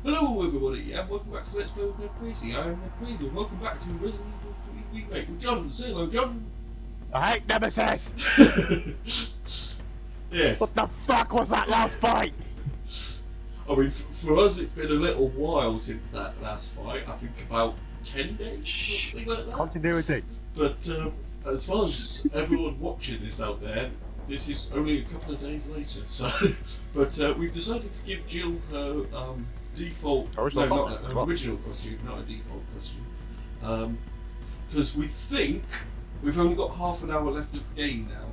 Hello everybody, and welcome back to Let's Play with Ned Crazy. I am Ned Crazy, and welcome back to Resident Evil 3 Remake with John. Say hello, John. I hate Nemesis! Yes. What the fuck was that last fight? I mean, for us it's been a little while since that last fight. I think about 10 days, something like that. Continuity. But as far as everyone watching this out there, this is only a couple of days later. So, but we've decided to give Jill her default, original costume, not a default costume, because we think we've only got half an hour left of the game now,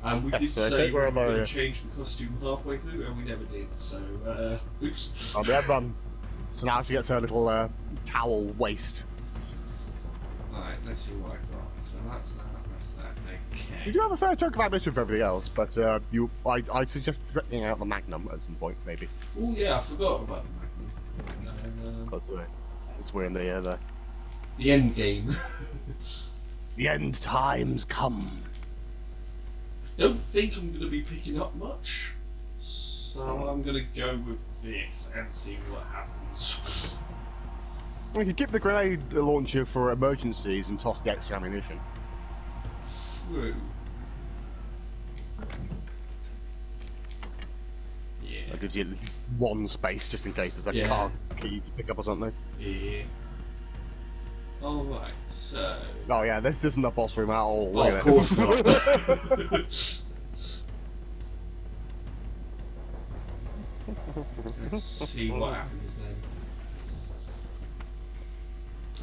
and we did say we were going to change the costume halfway through, and we never did. So, oops. Oh, we have run. So now she gets her little towel waist. Alright, let's see what I got. So that's that. Okay. You do have a fair chunk of ammunition for everything else, but I suggest bringing out the Magnum at some point, maybe. Oh yeah, I forgot about the Magnum. Because we're in the end game. The end times come. Don't think I'm going to be picking up much, so I'm going to go with this and see what happens. We could keep the grenade launcher for emergencies and toss the extra ammunition. True. Yeah. That gives you at least one space just in case there's a car key to pick up or something. Yeah. Alright, so... Oh yeah, this isn't the boss room at all. Oh, of course not. Let's see what happens then.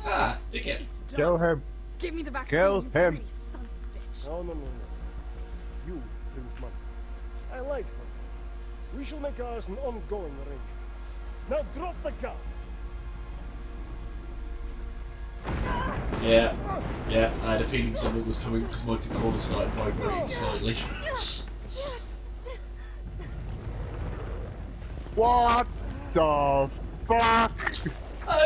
Ah, dickhead. Kill him. Give me the vaccine. Kill him. Son of a bitch. No. You drink money. I like money. We shall make ours an ongoing arrangement. Now drop the gun. Yeah, I had a feeling something was coming because my controller started vibrating slightly. What the fuck?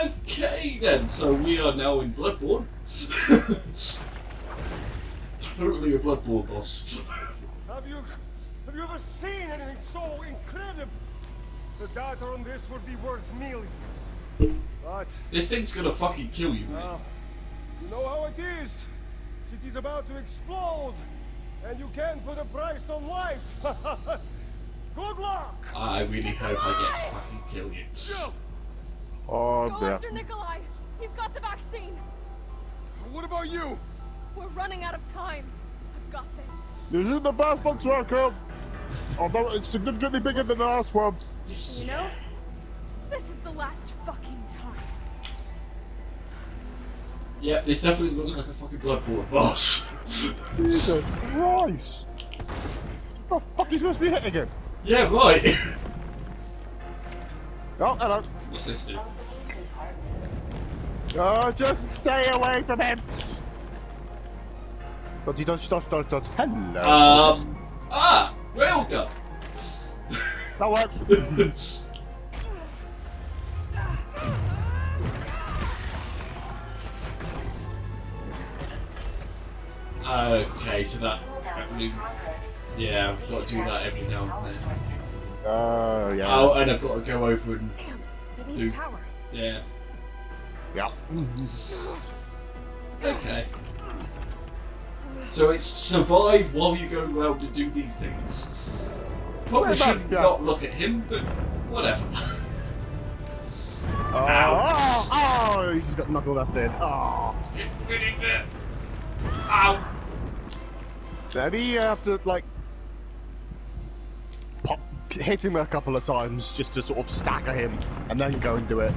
Okay then, so we are now in Bloodborne. Totally a Bloodborne boss. Have you ever seen anything so incredible? The data on this would be worth millions. But This thing's gonna fucking kill you, mate. you know how it is. City's about to explode, and you can't put a price on life. Good luck. I really hope I get to fucking kill you. Oh Go dear. after Nikolai. He's got the vaccine. What about you? We're running out of time. I've got this. This is the best box record. Although it's significantly bigger than the last one. You know, this is the last fucking time. Yeah, this definitely looks like a fucking Bloodborne boss. Jesus Christ! What the fuck are you supposed to be hitting him? Yeah, right. Oh, hello. What's this do? Oh, just stay away from him. Dodgy, dodge, dodge, dodge, dodge. Hello. Railgun. That works. Okay, so that yeah, I've got to do that every now and then. Oh, yeah. Oh, and I've got to go over and Damn, it needs do power. yeah. Yeah. Okay. So it's survive while you go around and do these things. Probably should not look at him, but whatever. Oh, he just got knuckle dusted. Oh. Get in there. Ow. Maybe you have to, like, hit him a couple of times just to sort of stagger him and then go and do it.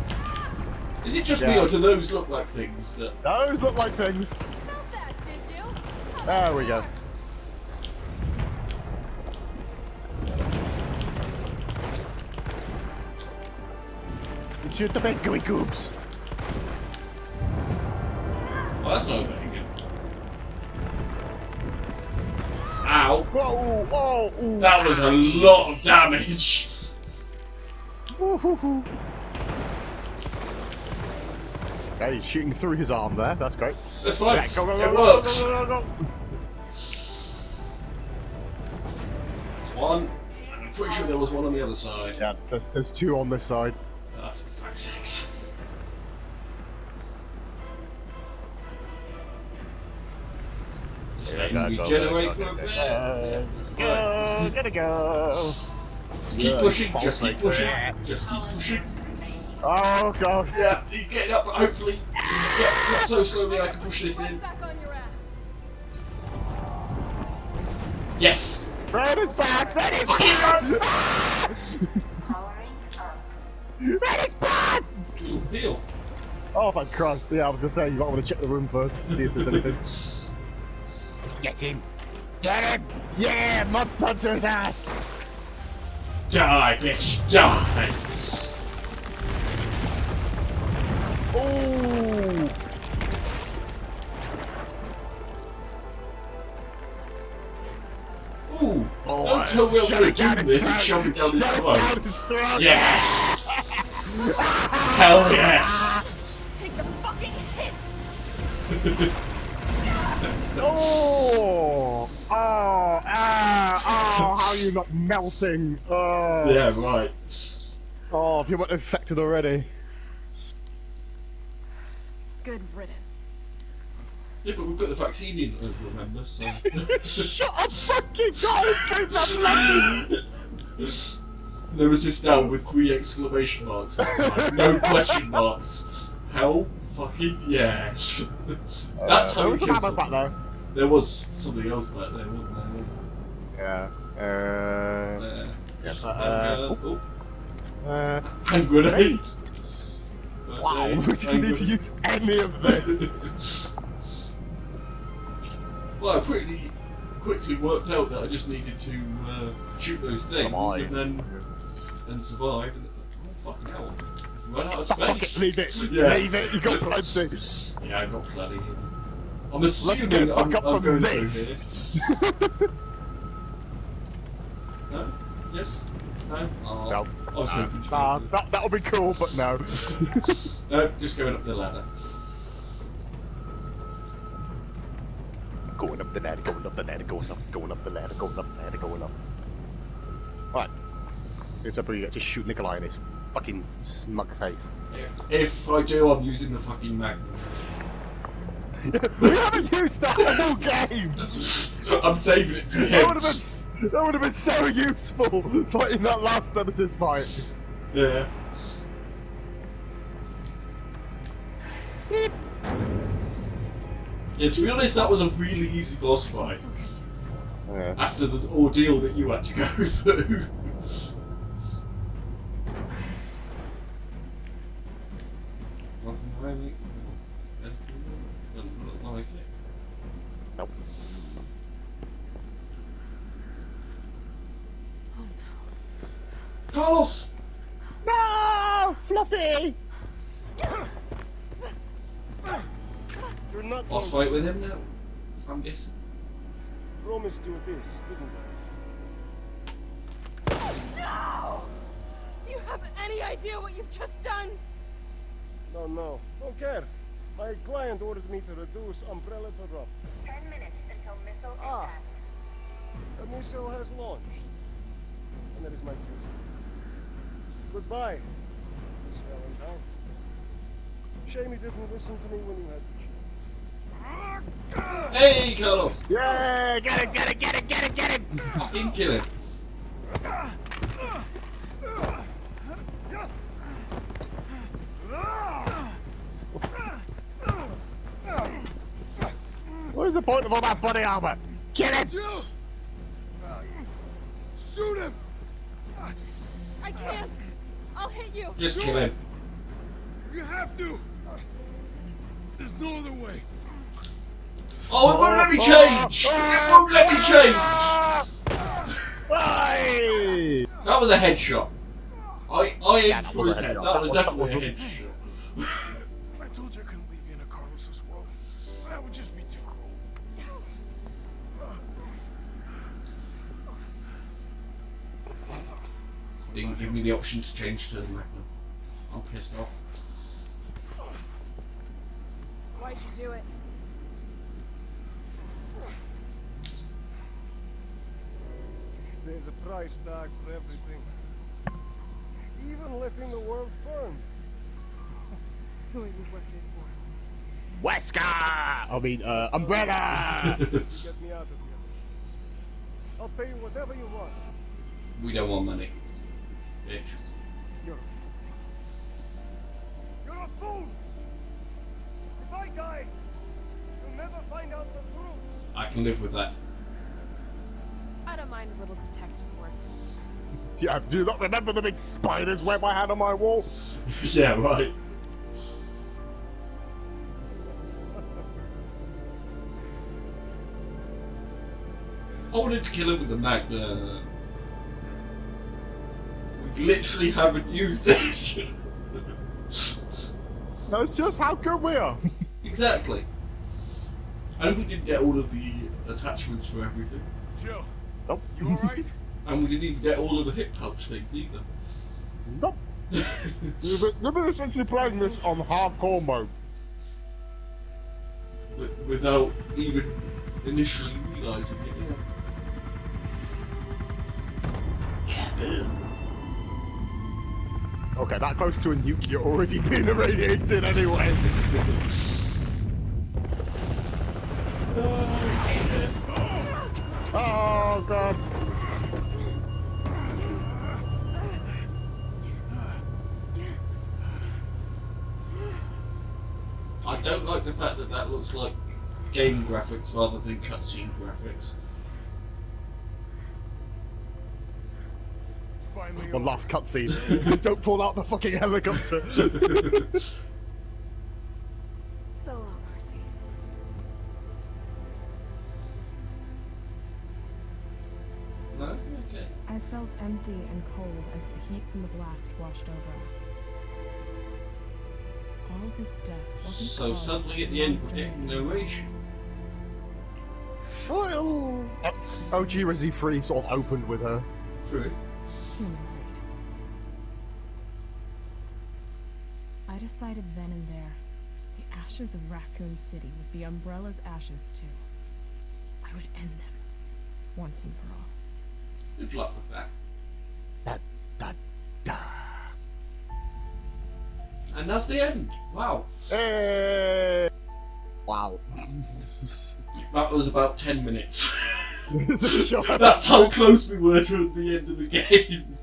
Is it just me, or do those look like things that... Those look like things. Felt that, did you? There we go. Shoot the big gooey goobs. Well, that's not very good. Ow. Whoa, oh, ooh. That was a lot of damage. Okay, he's shooting through his arm there. That's great. That's fine. Yeah, go, go, go, It go, works. Go, go, go, go. That's one. Pretty sure there was one on the other side. Yeah, there's two on this side. Ah, for fuck's sakes. Just let him regenerate for a bit. Yeah, it's fine. Gotta go. Just keep pushing, just keep pushing, just keep pushing. Oh god. Yeah, he's getting up, but hopefully he gets up so slowly I can push this in. Back on your ass. Yes! Red is bad! Red is Fucking bad! Powering up. Red is bad! Heal. Oh my Christ, yeah, I was gonna say, you might want to check the room first, see if there's anything. Get him! Get him! Yeah! Monster Hunter's ass! Die, bitch, die! Ooh! Ooh! Oh, Don't tell me I'm shove gonna it down do his this and shove it down his Shove it throat. down his throat! Yes! Hell yes! Take the fucking hit. Oh! Oh! Ah! Oh! How are you not melting? Oh! Yeah, right. Oh, if you weren't infected already. Good riddance. Yeah, but we've got the vaccine in us, remember, so... Shut up, fucking gold! Nemesis down with 3 exclamation marks that time. No question marks. Hell fucking yes. That's how there you was some kill hammers back someone. though. There was something else back there, wasn't there? Yeah. Yes. Oh. Hand grenade. Wow, we didn't need to use any of this. Well, I pretty quickly worked out that I just needed to shoot those things and survive. And, oh fucking hell! I've run out of space. Leave it. Yeah. Leave it. You got plenty. Yeah, I got plenty. I'm assuming Let's I'm back up from going this. through here. No? Yes? No? Oh, No. I was hoping to. That'll be cool, but no. No, just going up the ladder. Going up the ladder, going up the ladder, going up the ladder, going up the ladder, going up. Alright. It's up where you get to shoot Nikolai in his fucking smug face. If I do, I'm using the fucking Magnum. We haven't used that whole game! I'm saving it for him. That would have been so useful fighting that last Nemesis fight. Yeah. Yeah, to be honest, that was a really easy boss fight. Yeah. After the ordeal that you had to go through. Doesn't look like it. Nope. Carlos! No! Fluffy! You're not Boss going fight with him now, I'm guessing. to promise you this, didn't No! Do you have any idea what you've just done? I? No, don't care. My client ordered me to reduce umbrella to rough. 10 minutes until missile Ah. impact. The missile has launched. And that is my cue. Goodbye, Miss Valentine. Shame you didn't listen to me when you had the chance. Hey, Carlos! Yeah! Get it! Fucking kill him. What is the point of all that body armor? Kill it! Shoot him! I can't. I'll hit you. Just kill him. You have to! There's no other way. Oh, it won't let me change! It won't let me change! Hey! That was a headshot. I aimed that for was his a head. headshot. That was That definitely a was- headshot. I told you I couldn't leave you in a Carlos's world. That would just be too cruel. Didn't give me the option to change to the Magnum. I'm pissed off. Why'd you do it? There's a price tag for everything. Even letting the world burn. Who are you working for? Wesker! I mean, Umbrella! You get me out of here. I'll pay you whatever you want. We don't want money, bitch. You're a fool! If I die, you'll never find out the truth. I can live with that. I don't mind a little detective work. Yeah, do you not remember the big spider's web I had on my wall? Yeah, right. I wanted to kill him with the Magna. We literally haven't used it. That's just how good we are. Exactly. And we didn't get all of the attachments for everything. Jill, Nope. you alright? And we didn't even get all of the hip pouch things either. Nope. You've been essentially playing this on hardcore mode. Without even initially realising it, yeah. Kaboom. Okay, that close to a nuke, you're already being irradiated anyway. Oh god. I don't like the fact that that looks like game graphics rather than cutscene graphics. Finally One last cutscene. Don't pull out the fucking helicopter. So long, Marcy. No? Okay. I felt empty and cold as the heat from the blast washed over us. All this death wasn't So caused suddenly by at the end we're monster getting making narration. monsters. OG Resi 3 sort of opened with her. True. Human breed. I decided then and there, the ashes of Raccoon City would be Umbrella's ashes too. I would end them, once and for all. Good luck with that. And that's the end. Wow. Hey! Wow. That was about 10 minutes. Sure. That's how close we were to the end of the game.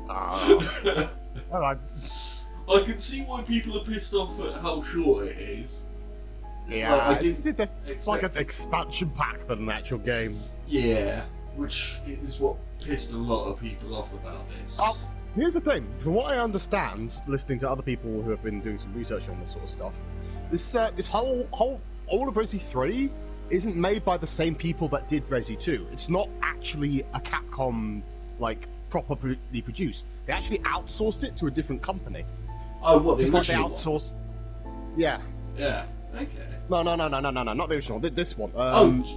Alright. I can see why people are pissed off at how short it is. Yeah, Like, I didn't it's like an expect it. expansion pack than an actual game. Yeah, which is what pissed a lot of people off about this. Here's the thing, from what I understand, listening to other people who have been doing some research on this sort of stuff, this whole all of Resi 3 isn't made by the same people that did Resi 2. It's not actually a Capcom like properly produced. They actually outsourced it to a different company. Oh, what, the Just like they original one? outsourced. Yeah. Yeah, okay. No, not the original. This one.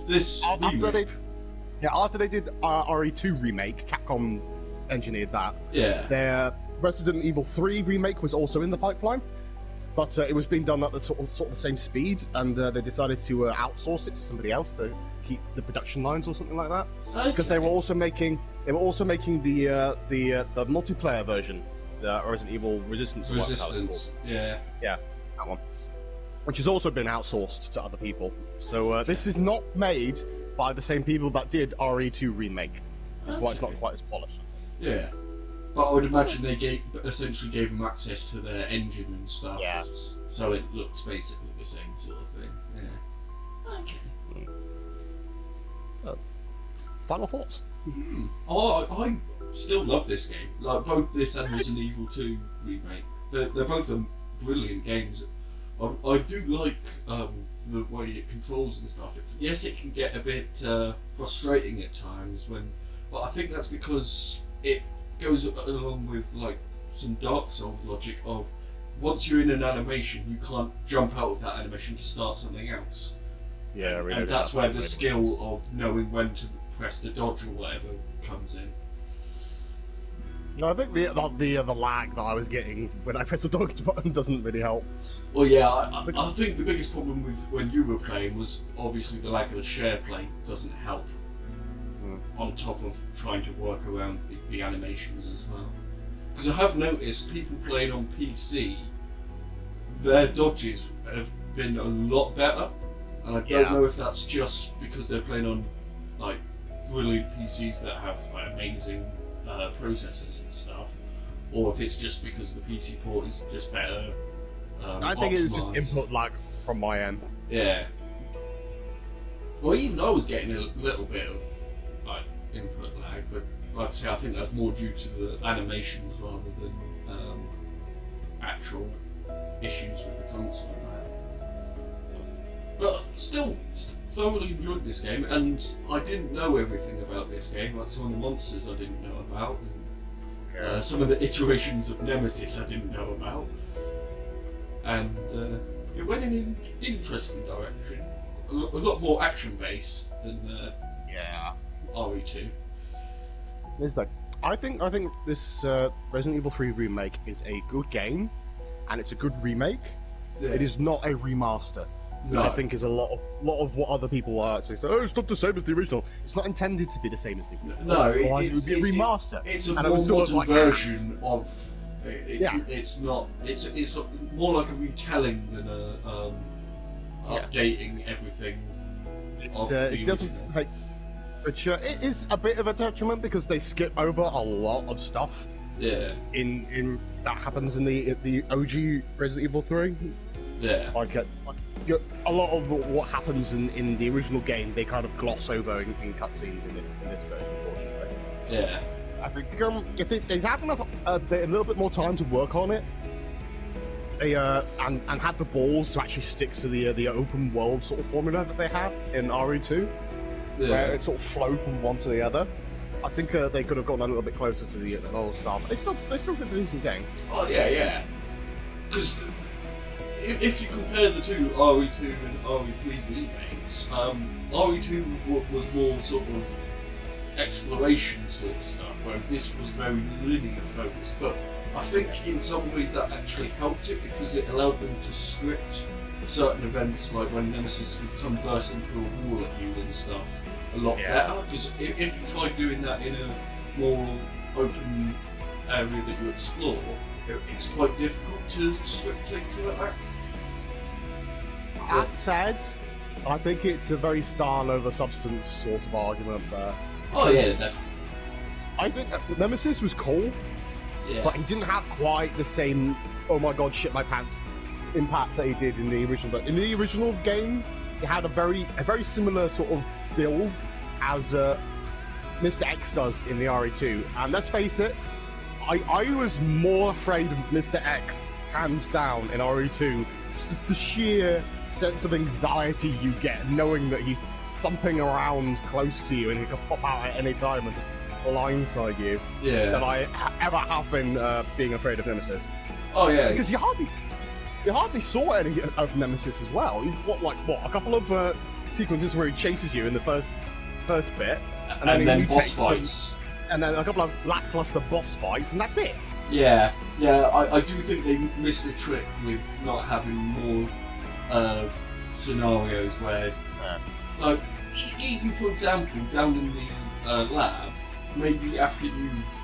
This after remake. after they did RE2 remake, Capcom engineered that. Yeah. Their Resident Evil 3 remake was also in the pipeline, but it was being done at the sort of the same speed, and they decided to outsource it to somebody else to keep the production lines or something like that. Because they were also making the multiplayer version, Resident Evil Resistance. Resistance, yeah. Yeah, that one. Which has also been outsourced to other people. So this is not made by the same people that did RE2 remake. That's why it's not quite as polished. Yeah. But I would imagine they essentially gave them access to their engine and stuff. Yeah. So it looks basically the same sort of thing. Yeah. Okay. Final thoughts? Oh, I still love this game. Like both this and Resident Evil 2 remake. They're both brilliant games. I do like the way it controls and stuff. Yes, it can get a bit frustrating at times but I think that's because it goes along with like some Dark Souls logic of once you're in an animation, you can't jump out of that animation to start something else. Yeah, really. And that's where the skill of knowing when to press the dodge or whatever comes in. No, I think the lag that I was getting when I pressed the dodge button doesn't really help. Well, yeah, I think the biggest problem with when you were playing was obviously the lack of the share play doesn't help. on top of trying to work around the animations as well. Because I have noticed people playing on PC, their dodges have been a lot better, and I don't know if that's just because they're playing on like brilliant PCs that have like amazing processors and stuff, or if it's just because the PC port is just better. I think it was just input lag from my end. Yeah. Well, even I was getting a little bit of like input lag, but like I say, I think that's more due to the animations rather than actual issues with the console. But still thoroughly enjoyed this game, and I didn't know everything about this game. Like some of the monsters I didn't know about, and some of the iterations of Nemesis I didn't know about, and it went in an interesting direction. A lot more action based than RE2. There's like, I think this Resident Evil 3 remake is a good game, and it's a good remake. Yeah. It is not a remaster. No. Which I think is a lot of what other people are actually saying. Oh, it's not the same as the original. It's not intended to be the same as the original. No, Otherwise it would be a remaster. It's a and more sort of modern like version of. It's more like a retelling than a updating everything. It doesn't like, which it is a bit of a detriment because they skip over a lot of stuff. Yeah. In that happens in the OG Resident Evil 3. Yeah. Like a lot of what happens in the original game, they kind of gloss over in cutscenes in this version, unfortunately. Yeah. I think if they had enough, a little bit more time to work on it, they and had the balls to actually stick to the open world sort of formula that they have in RE2, where it sort of flowed from one to the other. I think they could have gotten a little bit closer to the old style, but they still did a decent game. Oh yeah. Because if you compare the two, RE2 and RE3 remakes, RE2 was more sort of exploration sort of stuff, whereas this was very linear focused. But I think in some ways that actually helped it because it allowed them to script certain events, like when Nemesis would come bursting through a wall at you and stuff, a lot better. Because if you tried doing that in a more open area that you explore, it's quite difficult to script things like that. That said, I think it's a very style over substance sort of argument there. Oh yeah, definitely. I think that Nemesis was cool, but he didn't have quite the same "oh my god, shit my pants" impact that he did in the original. But in the original game, he had a very similar sort of build as Mr. X does in the RE2. And let's face it, I was more afraid of Mr. X, hands down, in RE2. Just the sheer sense of anxiety you get knowing that he's thumping around close to you and he can pop out at any time and just blindside you. Yeah. Than I ever have been being afraid of Nemesis. Oh yeah. Because you hardly saw any of Nemesis as well. You've got a couple of sequences where he chases you in the first bit, and then boss fights, and then a couple of lackluster boss fights, and that's it. Yeah. I do think they missed a trick with not having more scenarios where, like, even for example, down in the lab, maybe after you've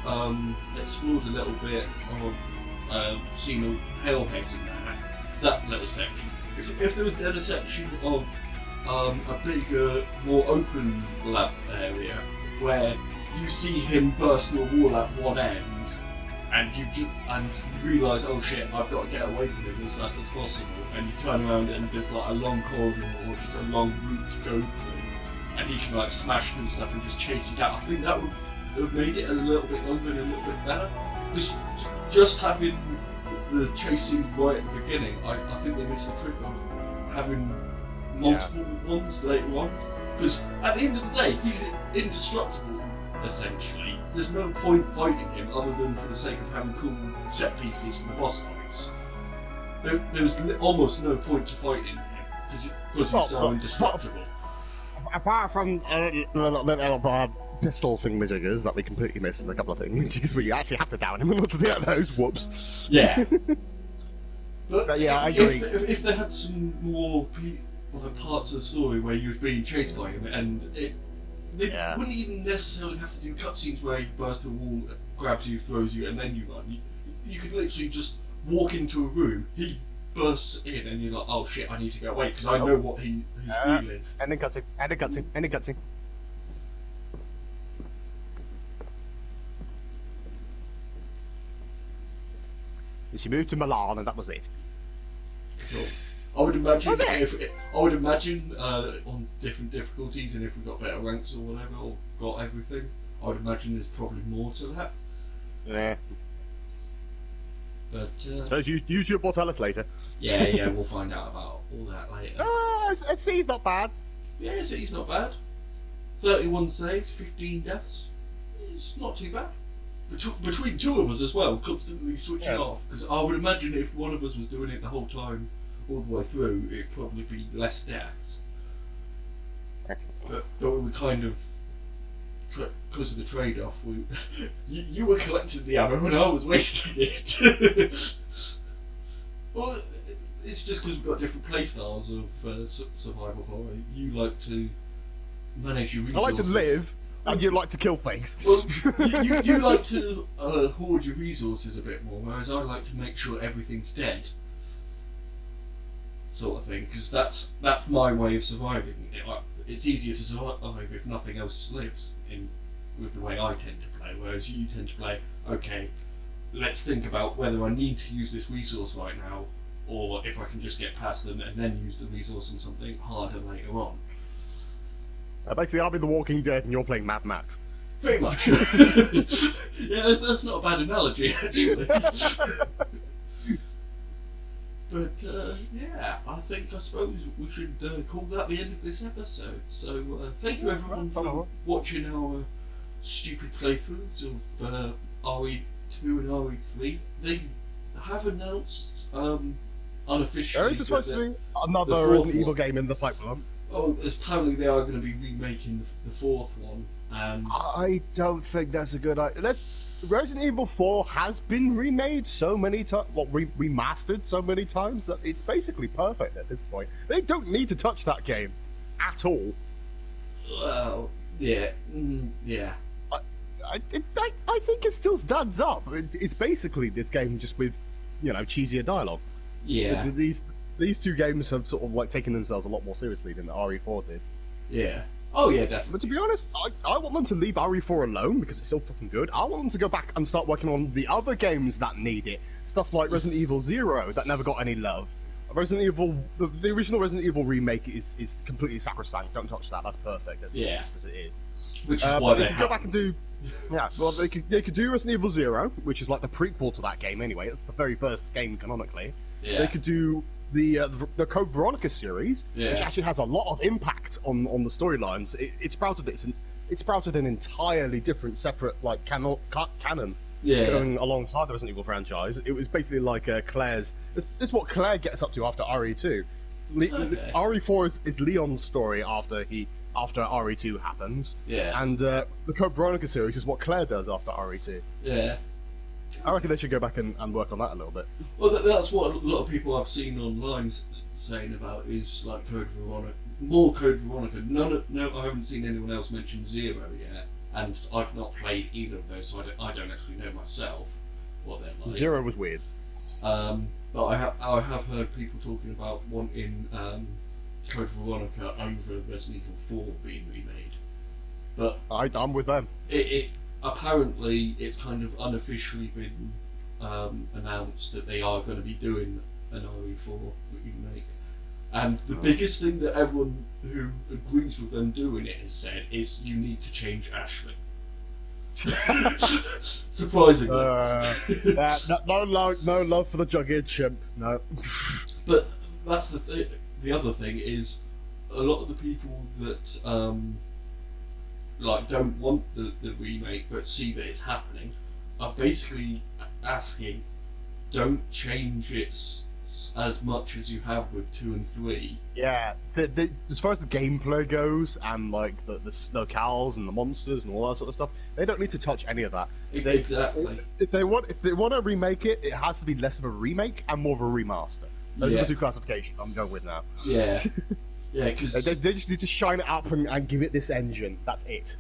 explored a little bit of seen all the Hellheads in that little section. If there was then a section of a bigger, more open lab area where you see him burst through a wall at one end, and you realise, oh shit, I've got to get away from him as fast as possible, and you turn around and there's like a long corridor or just a long route to go through, and he can like smash through stuff and just chase you down. I think that would have made it a little bit longer and a little bit better, because just having the chase scenes right at the beginning, I think they missed the trick of having multiple ones later on, because at the end of the day, he's indestructible, essentially. There's no point fighting him other than for the sake of having cool set pieces for the boss fights. There's almost no point to fighting him, because he's so indestructible. Apart from pistol thingamajiggers that we completely missed in a couple of things, because we actually have to down him in order to get those. Whoops. Yeah. But yeah, I agree. If they had some more parts of the story where you're being chased by him, and they wouldn't even necessarily have to do cutscenes where you burst a wall, grabs you, throws you, and then you run. You could literally just walk into a room, he bursts in, and you're like, oh shit, I need to go away, because I know what his deal is. Ending cutscene, ending cutscene, ending cutscene. She moved to Milan, and that was it. I would imagine on different difficulties, and if we got better ranks or whatever, or got everything, I would imagine there's probably more to that. Yeah. But suppose YouTube will tell us later. Yeah, we'll find out about all that later. Oh, C's not bad. Yeah, City's not bad. 31 saves, 15 deaths. It's not too bad. Between two of us as well, constantly switching off. Because I would imagine if one of us was doing it the whole time, all the way through, it'd probably be less deaths. But we kind of, because of the trade-off, you were collecting the ammo and I was wasting it. Well, it's just because we've got different playstyles of survival horror. You like to manage your resources. I like to live, and you like to kill things. Well, you like to hoard your resources a bit more, whereas I like to make sure everything's dead. Sort of thing, because that's my way of surviving. It's easier to survive if nothing else lives with the way I tend to play, whereas you tend to play, okay, let's think about whether I need to use this resource right now, or if I can just get past them and then use the resource on something harder later on. Basically, I'll be The Walking Dead and you're playing Mad Max. Pretty much. Yeah, that's not a bad analogy, actually. But, yeah, I suppose we should call that the end of this episode. So, thank you everyone for watching our stupid playthroughs of RE2 and RE3. They have announced, unofficially, there is supposed to be another Resident Evil game in the pipeline. Oh, apparently they are going to be remaking the fourth one. And I don't think that's a good idea. Resident Evil 4 has been remade so many times, remastered so many times that it's basically perfect at this point. They don't need to touch that game at all. Well, yeah, yeah. I think it still stands up. It's basically this game just with, cheesier dialogue. Yeah. These two games have sort of like taken themselves a lot more seriously than RE4 did. Yeah. Oh yeah, definitely. But to be honest, I want them to leave RE4 alone because it's still fucking good. I want them to go back and start working on the other games that need it. Stuff like Resident Evil 0 that never got any love. Resident Evil, the original Resident Evil remake is completely sacrosanct. Don't touch that. That's perfect. Just as it is. Which is why they could go back and do. Yeah, well, they could do Resident Evil 0, which is like the prequel to that game anyway. It's the very first game canonically. Yeah. They could do the Code Veronica series, which actually has a lot of impact on the storylines. It sprouted an entirely different, separate like canon going alongside the Resident Evil franchise. It was basically like Claire's. This is what Claire gets up to after RE2. RE4 is Leon's story after RE2 happens. Yeah. And the Code Veronica series is what Claire does after RE2. Yeah. I reckon they should go back and work on that a little bit. Well, that's what a lot of people I've seen online saying about is like Code Veronica, more Code Veronica. No, I haven't seen anyone else mention 0 yet, and I've not played either of those, so I don't actually know myself what they're like. 0 was weird. But I have heard people talking about wanting Code Veronica over Resident Evil 4 being remade. But I'm with them. Apparently, it's kind of unofficially been announced that they are going to be doing an RE4 remake. And the biggest thing that everyone who agrees with them doing it has said is you need to change Ashley. Surprisingly. No love for the Jughead chimp. No. But that's the thing. The other thing is a lot of the people that don't want the remake but see that it's happening are basically asking, don't change it as much as you have with 2 and 3. Yeah, as far as the gameplay goes and like the locales and the monsters and all that sort of stuff, they don't need to touch any of that. Exactly. If they want to remake it, it has to be less of a remake and more of a remaster. Those are the two classifications I'm going with now. Yeah. Yeah, because They just need to shine it up and give it this engine. That's it.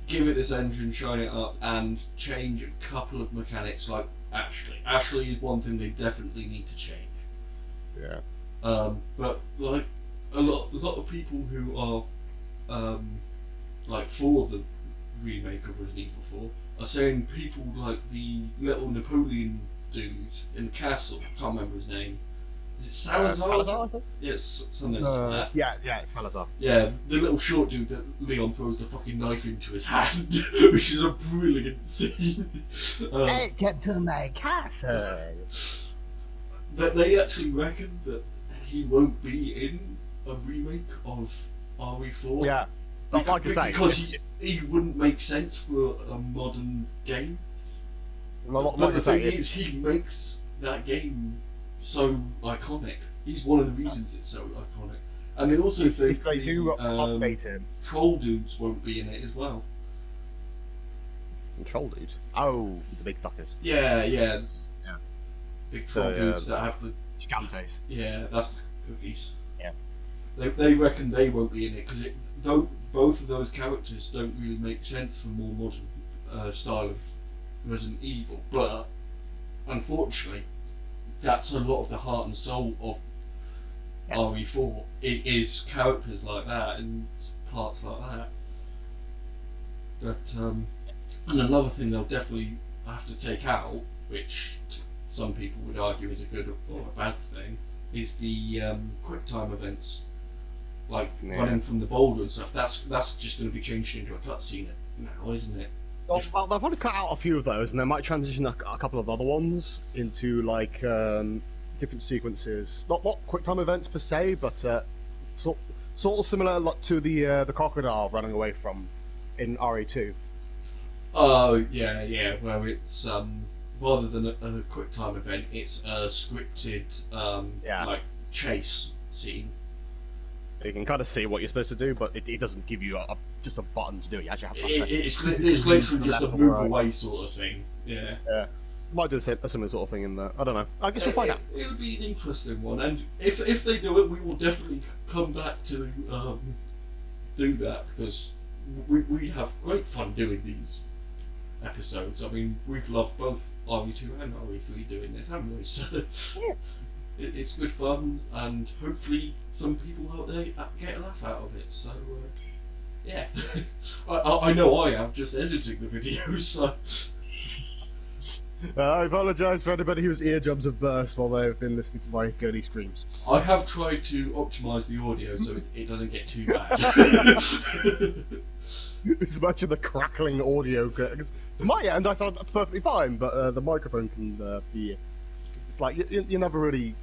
give it this engine, shine it up, and change a couple of mechanics like Ashley. Ashley is one thing they definitely need to change. Yeah. But like a lot of people who are like for the remake of Resident Evil 4 are saying people like the little Napoleon dude in the castle. Can't remember his name. Is it Salazar? Salazar, I think? Yes, something like that. Yeah, Salazar. Yeah, the little short dude that Leon throws the fucking knife into his hand, which is a brilliant scene. Welcome to my castle. They actually reckon that he won't be in a remake of RE4. Yeah, like I say, because he wouldn't make sense for a modern game. But the thing is, he makes that game so iconic. He's one of the reasons it's so iconic. And they also think if they do update him, troll dudes won't be in it as well. Troll dude. Oh, the big fuckers. Yeah. Big troll dudes that have the gigantes. Yeah, that's the cookies. Yeah. They reckon they won't be in it because both of those characters don't really make sense for more modern style of Resident Evil. But unfortunately, that's a lot of the heart and soul of RE4. It is characters like that and parts like that. But and another thing they'll definitely have to take out, which some people would argue is a good or a bad thing, is the quick time events, like running from the boulder and stuff. That's just going to be changed into a cutscene now, isn't it? Well, they'll probably cut out a few of those, and they might transition a couple of other ones into like different sequences. Not quick time events per se, but sort of similar to the crocodile running away from in RE2. Oh yeah, where it's rather than a quick time event, it's a scripted like chase scene. You can kind of see what you're supposed to do, but it doesn't give you just a button to do it. You actually have to. It's literally just a move away sort of thing. Yeah. Yeah. Might do a similar sort of thing in there. I don't know. I guess we'll find out. It would be an interesting one, and if they do it, we will definitely come back to do that because we have great fun doing these episodes. I mean, we've loved both RE2 and RE3 doing this, haven't we? So it's good fun, and hopefully some people out there get a laugh out of it. So yeah, I know I have just editing the videos. So I apologise for anybody whose eardrums have burst while they've been listening to my girly screams. I have tried to optimise the audio so it doesn't get too bad. It's much of the crackling audio. From my end, I sound perfectly fine, but the microphone can be. It's like you never really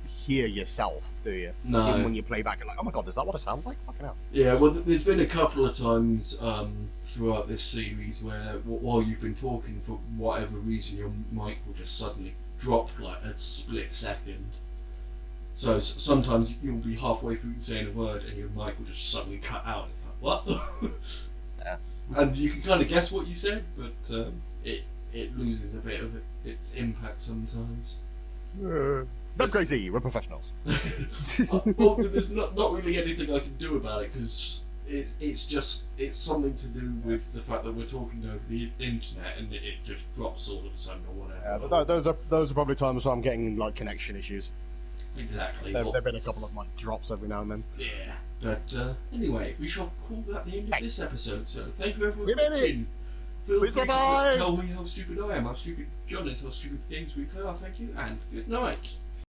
hear yourself, do you? No. Even when you play back, you're like, oh my god, is that what I sound like? Fucking hell. Yeah, well, there's been a couple of times throughout this series where while you've been talking, for whatever reason, your mic will just suddenly drop like a split second. So sometimes you'll be halfway through saying a word and your mic will just suddenly cut out. It's like, what? Yeah. And you can kind of guess what you said, but it loses a bit of its impact sometimes. Not crazy, we're professionals. Well, there's not really anything I can do about it because it's something to do with the fact that we're talking over the internet and it just drops all of a sudden or whatever. Yeah, but those are probably times where I'm getting like connection issues. Exactly. There've been a couple of like drops every now and then. Yeah, but anyway, we shall call that the end of this episode. So thank you everyone We for made it. watching. Feel free to survived. tell me how stupid I am, how stupid John is, how stupid the games we play are. Thank you, and good night.